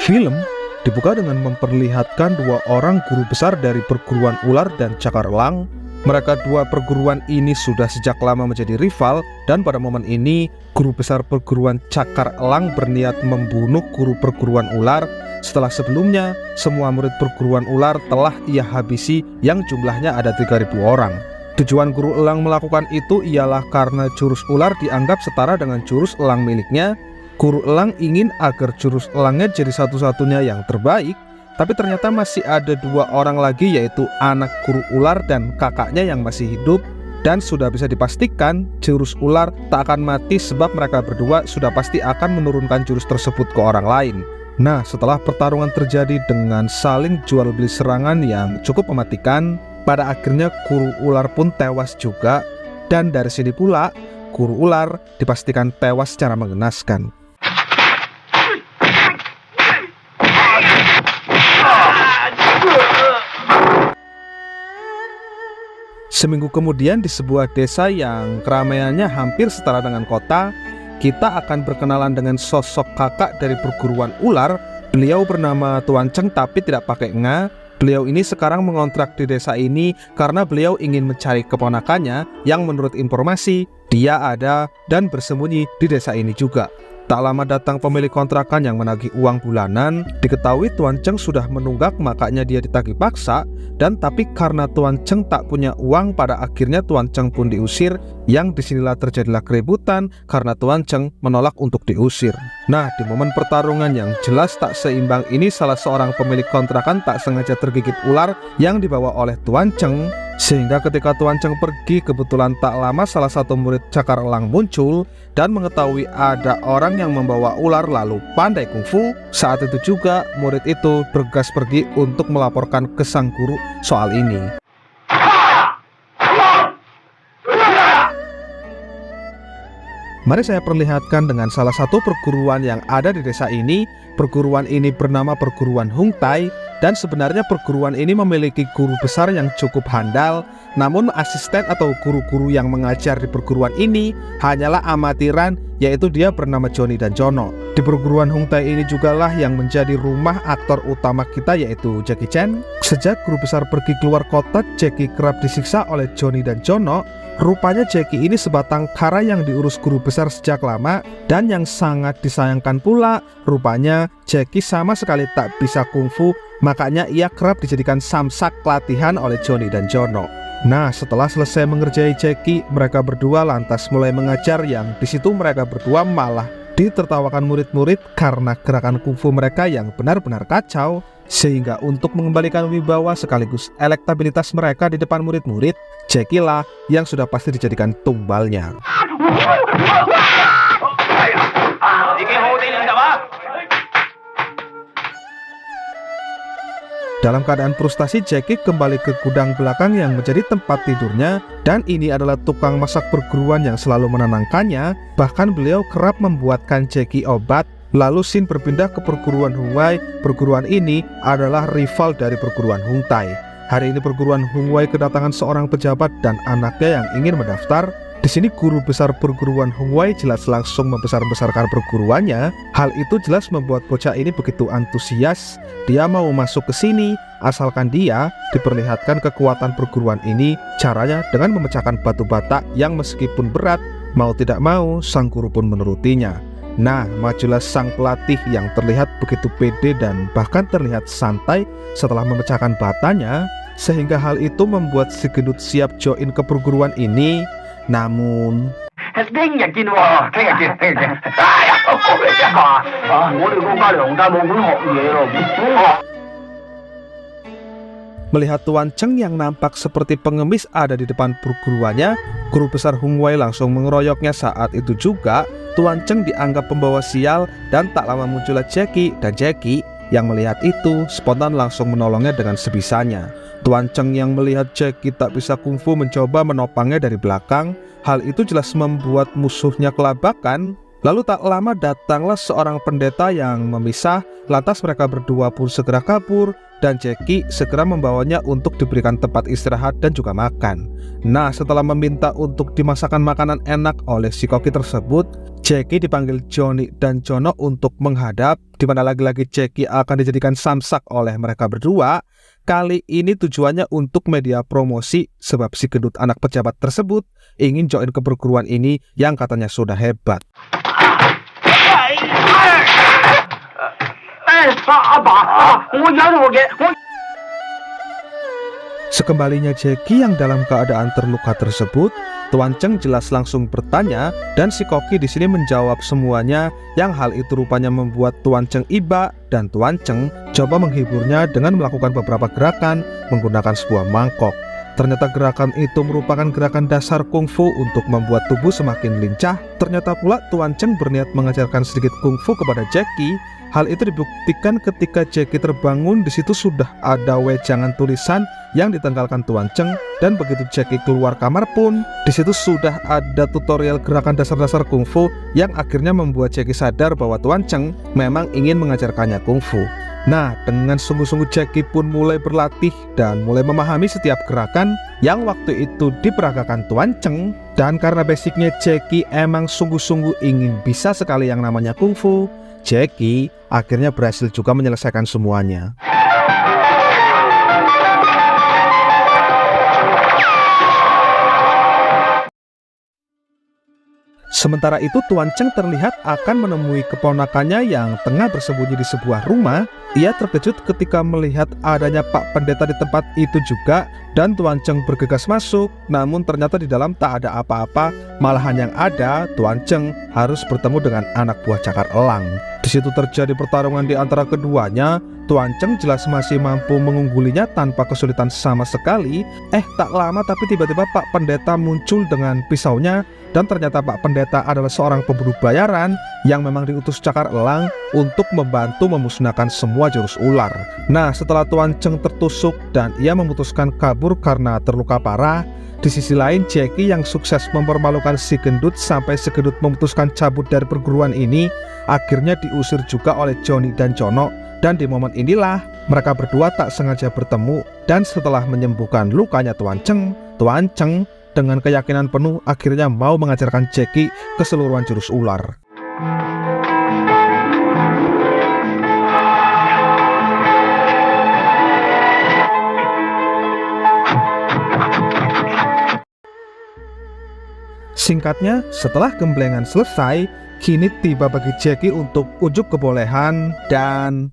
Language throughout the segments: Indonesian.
Film dibuka dengan memperlihatkan dua orang guru besar dari perguruan ular dan cakar elang. Mereka dua perguruan ini sudah sejak lama menjadi rival, dan pada momen ini guru besar perguruan cakar elang berniat membunuh guru perguruan ular setelah sebelumnya semua murid perguruan ular telah ia habisi yang jumlahnya ada 3.000 orang. Tujuan guru elang melakukan itu ialah karena jurus ular dianggap setara dengan jurus elang miliknya. Guru elang ingin agar jurus elangnya jadi satu-satunya yang terbaik, tapi ternyata masih ada dua orang lagi, yaitu anak guru ular dan kakaknya yang masih hidup. Dan sudah bisa dipastikan jurus ular tak akan mati sebab mereka berdua sudah pasti akan menurunkan jurus tersebut ke orang lain. Nah, setelah pertarungan terjadi dengan saling jual beli serangan yang cukup mematikan, pada akhirnya guru ular pun tewas juga. Dan dari sini pula guru ular dipastikan tewas secara mengenaskan. Seminggu kemudian di sebuah desa yang keramaiannya hampir setara dengan kota, kita akan berkenalan dengan sosok kakak dari perguruan ular. Beliau bernama Tuan Cheng tapi tidak pakai nga. Beliau ini sekarang mengontrak di desa ini karena beliau ingin mencari keponakannya yang menurut informasi dia ada dan bersembunyi di desa ini juga. Tak lama datang pemilik kontrakan yang menagih uang bulanan. Diketahui Tuan Cheng sudah menunggak, makanya dia ditagih paksa. Dan tapi karena Tuan Cheng tak punya uang, pada akhirnya Tuan Cheng pun diusir. Yang disinilah terjadilah keributan karena Tuan Cheng menolak untuk diusir. Nah, di momen pertarungan yang jelas tak seimbang ini, salah seorang pemilik kontrakan tak sengaja tergigit ular yang dibawa oleh Tuan Cheng. Sehingga ketika Tuan Cheng pergi, kebetulan tak lama salah satu murid cakar elang muncul dan mengetahui ada orang yang membawa ular lalu pandai kungfu. Saat itu juga murid itu bergegas pergi untuk melaporkan ke sang guru soal ini. Mari saya perlihatkan dengan salah satu perguruan yang ada di desa ini. Perguruan ini bernama Perguruan Hung Tai. Dan sebenarnya perguruan ini memiliki guru besar yang cukup handal. Namun asisten atau guru-guru yang mengajar di perguruan ini hanyalah amatiran, yaitu dia bernama Johnny dan Jono. Di perguruan Hung Tai ini jugalah yang menjadi rumah aktor utama kita, yaitu Jackie Chan. Sejak guru besar pergi keluar kota, Jackie kerap disiksa oleh Johnny dan Jono. Rupanya Jackie ini sebatang kara yang diurus guru besar sejak lama. Dan yang sangat disayangkan pula, rupanya Jackie sama sekali tak bisa kungfu. Makanya ia kerap dijadikan samsak latihan oleh Johnny dan Jono. Nah, setelah selesai mengerjai Jackie, mereka berdua lantas mulai mengajar, yang disitu mereka berdua malah ditertawakan murid-murid karena gerakan kungfu mereka yang benar-benar kacau. Sehingga untuk mengembalikan wibawa sekaligus elektabilitas mereka di depan murid-murid, Jackie lah yang sudah pasti dijadikan tumbalnya. Dalam keadaan frustasi, Jackie kembali ke gudang belakang yang menjadi tempat tidurnya. Dan ini adalah tukang masak perguruan yang selalu menenangkannya. Bahkan beliau kerap membuatkan Jackie obat. Lalu Shin berpindah ke perguruan Hung Wai. Perguruan ini adalah rival dari perguruan Hung Tai. Hari ini perguruan Hung Wai kedatangan seorang pejabat dan anaknya yang ingin mendaftar. Di sini guru besar perguruan Hung Wai jelas langsung membesar-besarkan perguruannya. Hal itu jelas membuat bocah ini begitu antusias. Dia mau masuk ke sini asalkan dia diperlihatkan kekuatan perguruan ini. Caranya dengan memecahkan batu bata yang meskipun berat, mau tidak mau sang guru pun menurutinya. Nah, majulah sang pelatih yang terlihat begitu pede dan bahkan terlihat santai setelah memecahkan batanya. Sehingga hal itu membuat si gendut siap join ke perguruan ini. Namun melihat Tuan Cheng yang nampak seperti pengemis ada di depan perguruannya, guru besar Hung Wai langsung mengeroyoknya. Saat itu juga Tuan Cheng dianggap pembawa sial, dan tak lama muncullah Jackie. Dan Jackie yang melihat itu spontan langsung menolongnya dengan sebisanya. Tuan Cheng yang melihat Jackie tak bisa kungfu mencoba menopangnya dari belakang. Hal itu jelas membuat musuhnya kelabakan. Lalu tak lama datanglah seorang pendeta yang memisah, lantas mereka berdua pun segera kabur dan Jackie segera membawanya untuk diberikan tempat istirahat dan juga makan. Nah, setelah meminta untuk dimasakkan makanan enak oleh si koki tersebut, Jackie dipanggil Johnny dan Jono untuk menghadap, di mana lagi-lagi Jackie akan dijadikan samsak oleh mereka berdua. Kali ini tujuannya untuk media promosi, sebab si gendut anak pejabat tersebut ingin join ke perguruan ini yang katanya sudah hebat. Sekembalinya Jackie yang dalam keadaan terluka tersebut, Tuan Cheng jelas langsung bertanya dan si koki di sini menjawab semuanya, yang hal itu rupanya membuat Tuan Cheng iba dan Tuan Cheng coba menghiburnya dengan melakukan beberapa gerakan menggunakan sebuah mangkok. Ternyata gerakan itu merupakan gerakan dasar kungfu untuk membuat tubuh semakin lincah. Ternyata pula Tuan Cheng berniat mengajarkan sedikit kungfu kepada Jackie. Hal itu dibuktikan ketika Jackie terbangun, di situ sudah ada wejangan tulisan yang ditanggalkan Tuan Cheng, dan begitu Jackie keluar kamar pun di situ sudah ada tutorial gerakan dasar-dasar kungfu yang akhirnya membuat Jackie sadar bahwa Tuan Cheng memang ingin mengajarkannya kungfu. Nah, dengan sungguh-sungguh Jackie pun mulai berlatih dan mulai memahami setiap gerakan yang waktu itu diperagakan Tuan Cheng. Dan karena basicnya Jackie emang sungguh-sungguh ingin bisa sekali yang namanya kungfu, Jackie akhirnya berhasil juga menyelesaikan semuanya. Sementara itu Tuan Cheng terlihat akan menemui keponakannya yang tengah bersembunyi di sebuah rumah. Ia terkejut ketika melihat adanya Pak Pendeta di tempat itu juga, dan Tuan Cheng bergegas masuk. Namun ternyata di dalam tak ada apa-apa, malahan yang ada Tuan Cheng harus bertemu dengan anak buah cakar elang. Di situ terjadi pertarungan di antara keduanya. Tuan Cheng jelas masih mampu mengunggulinya tanpa kesulitan sama sekali. Tak lama tapi tiba-tiba Pak Pendeta muncul dengan pisaunya, dan ternyata Pak Pendeta adalah seorang pembunuh bayaran yang memang diutus cakar elang untuk membantu memusnahkan semua jurus ular. Nah, setelah Tuan Cheng tertusuk dan ia memutuskan kabur karena terluka parah, di sisi lain Jackie yang sukses mempermalukan si gendut sampai si gendut memutuskan cabut dari perguruan ini, akhirnya diusir juga oleh Johnny dan Jono. Dan di momen inilah mereka berdua tak sengaja bertemu, dan setelah menyembuhkan lukanya Tuan Cheng dengan keyakinan penuh akhirnya mau mengajarkan Jackie keseluruhan jurus ular. Singkatnya, setelah gemblengan selesai, kini tiba bagi Jackie untuk unjuk kebolehan dan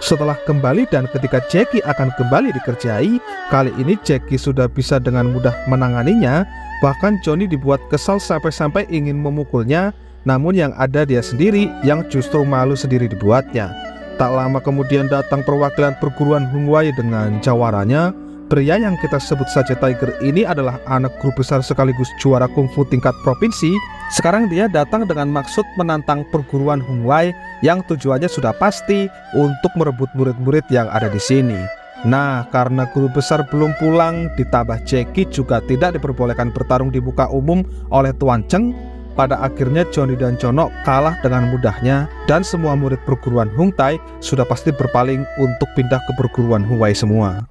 setelah kembali dan ketika Jackie akan kembali dikerjai, kali ini Jackie sudah bisa dengan mudah menanganinya. Bahkan Johnny dibuat kesal sampai-sampai ingin memukulnya, namun yang ada dia sendiri yang justru malu sendiri dibuatnya. Tak lama kemudian datang perwakilan perguruan Hung Wai dengan jawarannya. Pria yang kita sebut saja Tiger ini adalah anak guru besar sekaligus juara kungfu tingkat provinsi. Sekarang dia datang dengan maksud menantang perguruan Hung Wai yang tujuannya sudah pasti untuk merebut murid-murid yang ada di sini. Nah, karena guru besar belum pulang, ditambah Jackie juga tidak diperbolehkan bertarung di muka umum oleh Tuan Cheng, pada akhirnya Johnny dan Jono kalah dengan mudahnya, dan semua murid perguruan Hung Tai sudah pasti berpaling untuk pindah ke perguruan Hung Wai semua.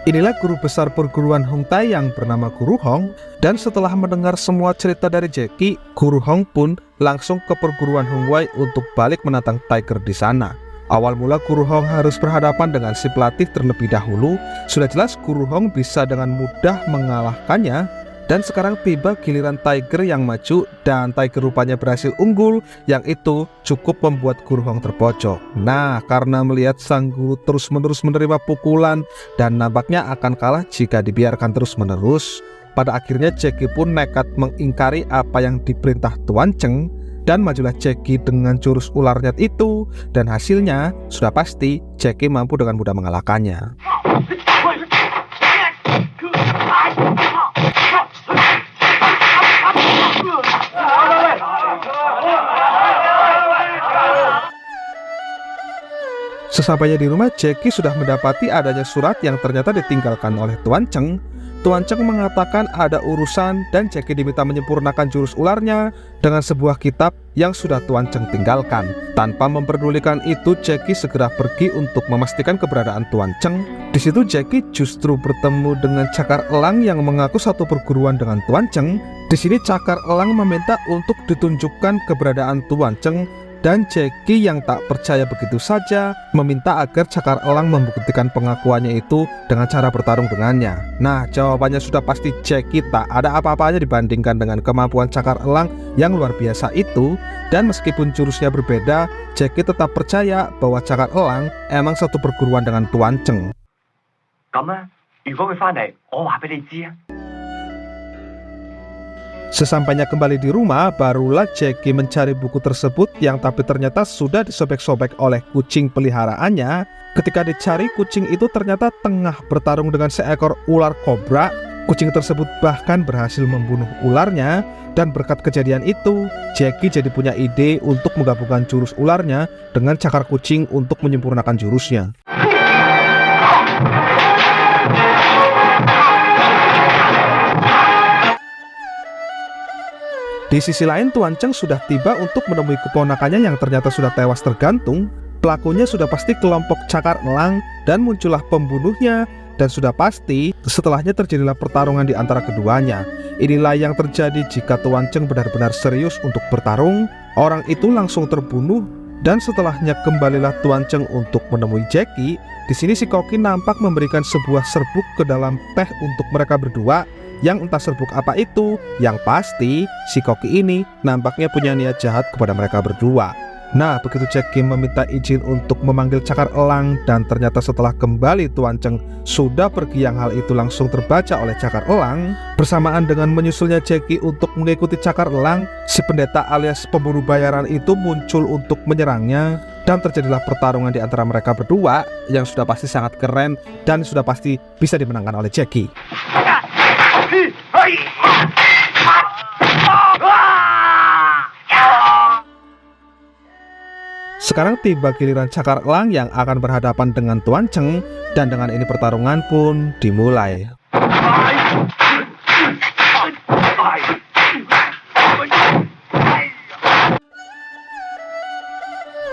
Inilah guru besar perguruan Hung Tai yang bernama Guru Hong, dan setelah mendengar semua cerita dari Jackie, Guru Hong pun langsung ke perguruan Hung Wai untuk balik menantang Tiger di sana. Awal mula Guru Hong harus berhadapan dengan si pelatih terlebih dahulu. Sudah jelas Guru Hong bisa dengan mudah mengalahkannya, dan sekarang tiba giliran Tiger yang maju, dan Tiger rupanya berhasil unggul, yang itu cukup membuat Guru Hong terpojok. Nah, karena melihat sang guru terus-menerus menerima pukulan dan nampaknya akan kalah jika dibiarkan terus-menerus, pada akhirnya Jackie pun nekat mengingkari apa yang diperintah Tuan Cheng, dan majulah Jackie dengan jurus ularnya itu, dan hasilnya sudah pasti Jackie mampu dengan mudah mengalahkannya. Sesampainya di rumah, Jackie sudah mendapati adanya surat yang ternyata ditinggalkan oleh Tuan Cheng. Tuan Cheng mengatakan ada urusan dan Jackie diminta menyempurnakan jurus ularnya dengan sebuah kitab yang sudah Tuan Cheng tinggalkan. Tanpa memperdulikan itu, Jackie segera pergi untuk memastikan keberadaan Tuan Cheng. Di situ Jackie justru bertemu dengan Cakar Elang yang mengaku satu perguruan dengan Tuan Cheng. Di sini Cakar Elang meminta untuk ditunjukkan keberadaan Tuan Cheng. Dan Jackie yang tak percaya begitu saja meminta agar Cakar Elang membuktikan pengakuannya itu dengan cara bertarung dengannya. Nah, jawabannya sudah pasti Jackie tak ada apa-apanya dibandingkan dengan kemampuan Cakar Elang yang luar biasa itu. Dan meskipun jurusnya berbeda, Jackie tetap percaya bahwa Cakar Elang emang satu perguruan dengan Tuan Cheng. Sesampainya kembali di rumah, barulah Jackie mencari buku tersebut yang tapi ternyata sudah disobek-sobek oleh kucing peliharaannya. Ketika dicari, kucing itu ternyata tengah bertarung dengan seekor ular kobra. Kucing tersebut bahkan berhasil membunuh ularnya. Dan berkat kejadian itu, Jackie jadi punya ide untuk menggabungkan jurus ularnya dengan cakar kucing untuk menyempurnakan jurusnya. Di sisi lain, Tuan Cheng sudah tiba untuk menemui keponakannya yang ternyata sudah tewas tergantung. Pelakunya sudah pasti kelompok Cakar Elang dan muncullah pembunuhnya. Dan sudah pasti setelahnya terjadilah pertarungan di antara keduanya. Inilah yang terjadi jika Tuan Cheng benar-benar serius untuk bertarung. Orang itu langsung terbunuh dan setelahnya kembalilah Tuan Cheng untuk menemui Jackie. Di sini si Koki nampak memberikan sebuah serbuk ke dalam teh untuk mereka berdua. Yang entah serbuk apa itu, yang pasti si Koki ini nampaknya punya niat jahat kepada mereka berdua. Nah, begitu Jackie meminta izin untuk memanggil Cakar Elang dan ternyata setelah kembali Tuan Cheng sudah pergi, yang hal itu langsung terbaca oleh Cakar Elang. Bersamaan dengan menyusulnya Jackie untuk mengikuti Cakar Elang, si pendeta alias pemburu bayaran itu muncul untuk menyerangnya. Dan terjadilah pertarungan di antara mereka berdua yang sudah pasti sangat keren dan sudah pasti bisa dimenangkan oleh Jackie. Sekarang tiba giliran Cakar Elang yang akan berhadapan dengan Tuan Cheng, dan dengan ini pertarungan pun dimulai.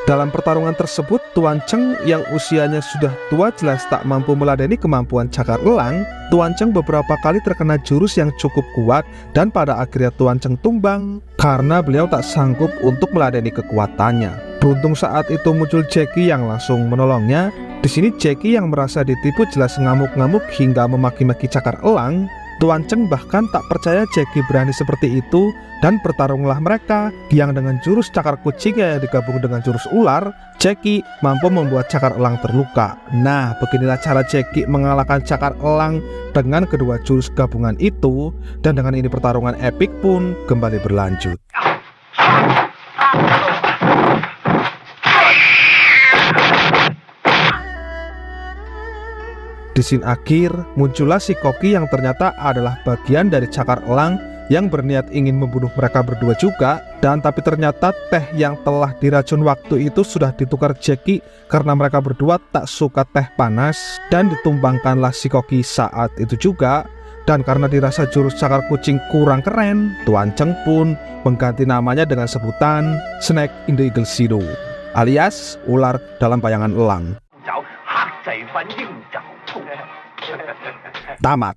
Dalam pertarungan tersebut, Tuan Cheng yang usianya sudah tua jelas tak mampu meladeni kemampuan Cakar Elang. Tuan Cheng beberapa kali terkena jurus yang cukup kuat dan pada akhirnya Tuan Cheng tumbang karena beliau tak sanggup untuk meladeni kekuatannya. Beruntung saat itu muncul Jackie yang langsung menolongnya. Di sini Jackie yang merasa ditipu jelas ngamuk-ngamuk hingga memaki-maki Cakar Elang. Tuan Cheng bahkan tak percaya Jackie berani seperti itu dan bertarunglah mereka yang dengan jurus cakar kucing yang digabung dengan jurus ular. Jackie mampu membuat Cakar Elang terluka. Nah, beginilah cara Jackie mengalahkan Cakar Elang dengan kedua jurus gabungan itu, dan dengan ini pertarungan epik pun kembali berlanjut. Di scene akhir, muncullah si Koki yang ternyata adalah bagian dari Cakar Elang yang berniat ingin membunuh mereka berdua juga. Dan tapi ternyata teh yang telah diracun waktu itu sudah ditukar Jackie karena mereka berdua tak suka teh panas, dan ditumbangkanlah si Koki saat itu juga. Dan karena dirasa jurus cakar kucing kurang keren, Tuan Cheng pun mengganti namanya dengan sebutan Snake in the Eagle Shadow, alias ular dalam bayangan elang. Tamat.